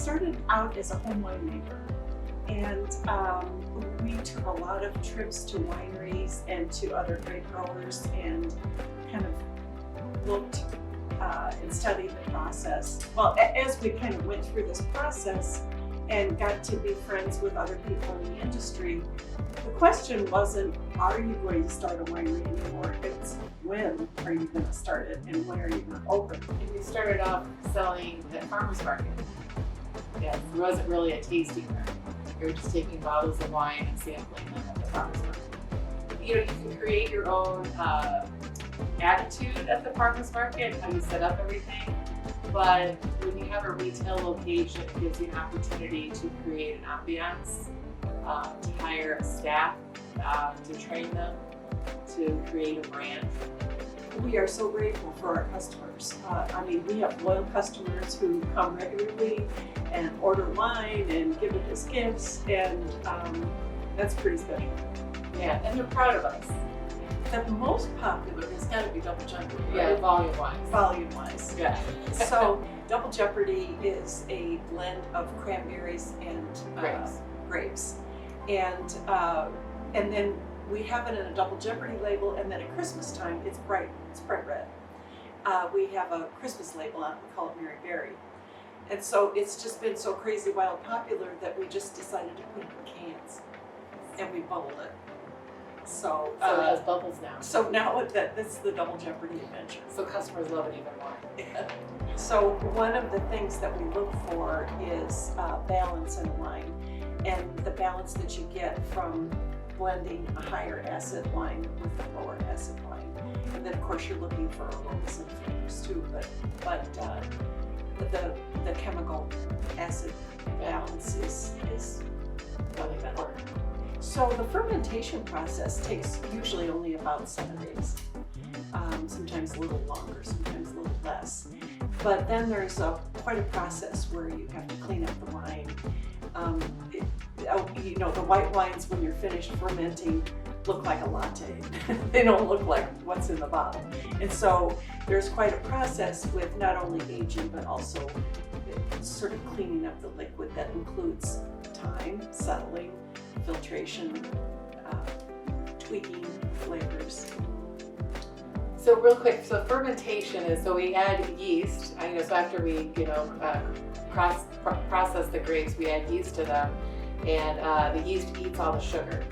started out as a home winemaker, and we took a lot of trips to wineries and to other grape growers and kind of looked and studied the process. Well, as we kind of went through this process and got to be friends with other people in the industry, the question wasn't, are you going to start a winery anymore? It's, when are you going to start it and when are you going to open? And we started off selling at farmers market. Yes, it wasn't really a tasting room. We were just taking bottles of wine and sampling them at the farmers market. You know, you can create your own attitude at the farmers market, how you set up everything. But when you have a retail location, it gives you an opportunity to create an ambiance, to hire staff, to train them, to create a brand. We are so grateful for our customers. I mean, we have loyal customers who come regularly and order wine and give it as gifts, and that's pretty special. Yeah, and they're proud of us. The most popular has got to be Double Jeopardy, right? Yeah, volume-wise. Volume-wise. Yeah. So Double Jeopardy is a blend of cranberries and grapes. And then we have it in a Double Jeopardy label, and then at Christmas time, it's bright red. We have a Christmas label on it, we call it Mary Berry. And so it's just been so crazy wild popular that we just decided to put it in cans, and we bubbled it. So it has bubbles now. So now that's the Double Jeopardy adventure. So customers love it even more. So one of the things that we look for is balance in wine, and the balance that you get from blending a higher acid wine with a lower acid wine. And then of course you're looking for aromas and flavors too, but the chemical acid balance is really better. So the fermentation process takes usually only about 7 days. Sometimes a little longer, sometimes a little less. But then there's quite a process where you have to clean up the wine. You know, the white wines, when you're finished fermenting, look like a latte. They don't look like what's in the bottle. And so there's quite a process with not only aging, but also sort of cleaning up the liquid that includes time, settling, filtration, tweaking flavors. So real quick, so fermentation is, so we add yeast, so after we, process the grapes, we add yeast to them, and the yeast eats all the sugar,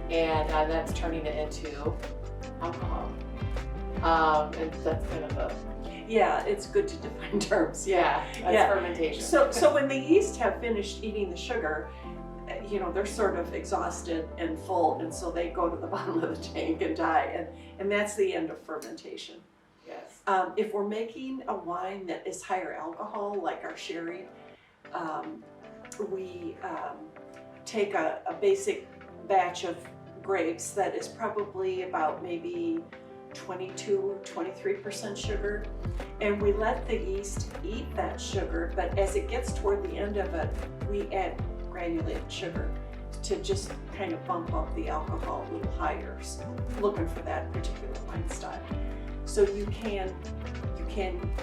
and that's turning it into alcohol. And that's kind of Yeah, it's good to define terms. That's fermentation. So when the yeast have finished eating the sugar, they're sort of exhausted and full, and so they go to the bottom of the tank and die, and that's the end of fermentation. Yes. If we're making a wine that is higher alcohol, like our sherry, we take a basic batch of grapes that is probably about maybe 22-23% sugar, and we let the yeast eat that sugar, but as it gets toward the end of it, we add granulated sugar to just kind of bump up the alcohol a little higher, looking for that particular wine style. So you can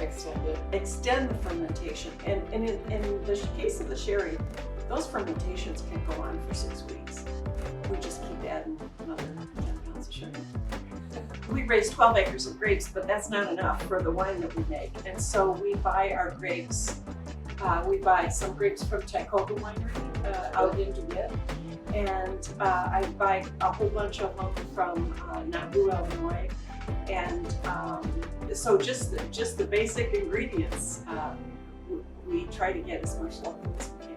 extend the fermentation, and in the case of the sherry, those fermentations can go on for 6 weeks. We just keep adding another 10 pounds of sugar. We raise 12 acres of grapes, but that's not enough for the wine that we make, and so we buy our grapes. We buy some grapes from N Cody Winery out in DeWitt, and I buy a whole bunch of them from Nauvoo, Illinois, and so just the basic ingredients, we try to get as much local as we can.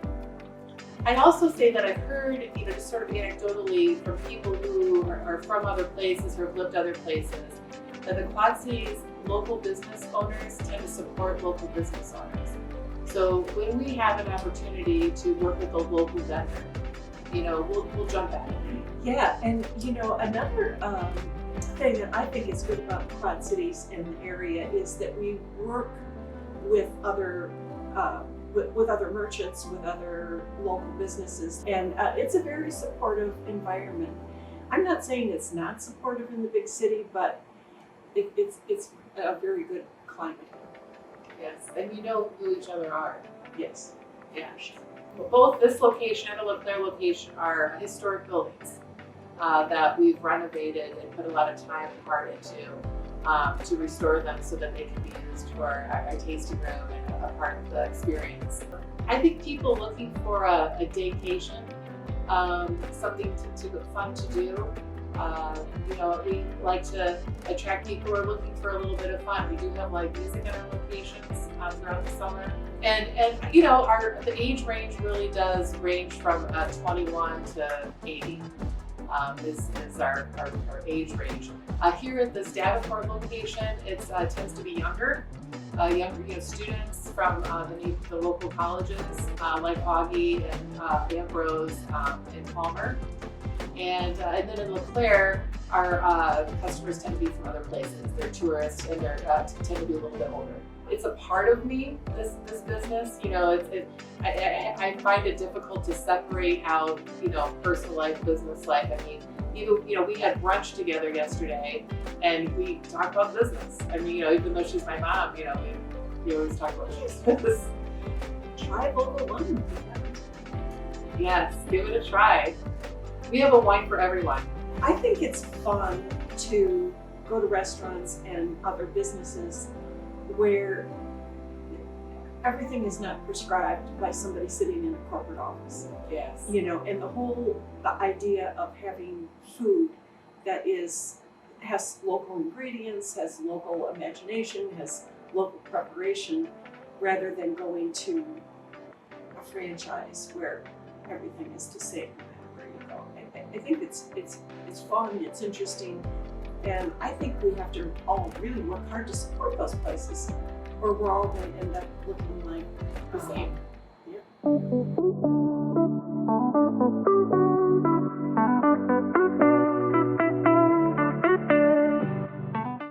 I'd also say that I've heard, just sort of anecdotally from people who are from other places or have lived other places, that the Quad Cities local business owners tend to support local business owners. So when we have an opportunity to work with a local vendor, we'll jump at it. Yeah, and another thing that I think is good about Quad Cities in the area is that we work with other merchants, with other local businesses, and it's a very supportive environment. I'm not saying it's not supportive in the big city, but it's a very good climate here. Yes, and who each other are. Yes. Yeah. Well, both this location and their location are historic buildings that we've renovated and put a lot of time and heart into to restore them so that they can be used for our tasting room and a part of the experience. I think people looking for a daycation, something fun to do. We like to attract people who are looking for a little bit of fun. We do have live music at our locations throughout the summer. And the age range really does range from 21 to 80 is our age range. Here at this Davenport location, it tends to be younger students from the local colleges like Augie and Ambrose and Palmer. And then in LeClaire, our customers tend to be from other places. They're tourists and they tend to be a little bit older. It's a part of me, this business. I find it difficult to separate out, personal life, business life. I mean, we had brunch together yesterday and we talked about business. I mean, even though she's my mom, we always talk about business. Try local wine. Yes, give it a try. We have a wine for everyone. I think it's fun to go to restaurants and other businesses where everything is not prescribed by somebody sitting in a corporate office. Yes. And the idea of having food that has local ingredients, has local imagination, has local preparation, rather than going to a franchise where everything is the same no matter where you go. I think it's fun, it's interesting, and I think we have to all really work hard to support those places, or we're all going to end up looking like The same. Yeah.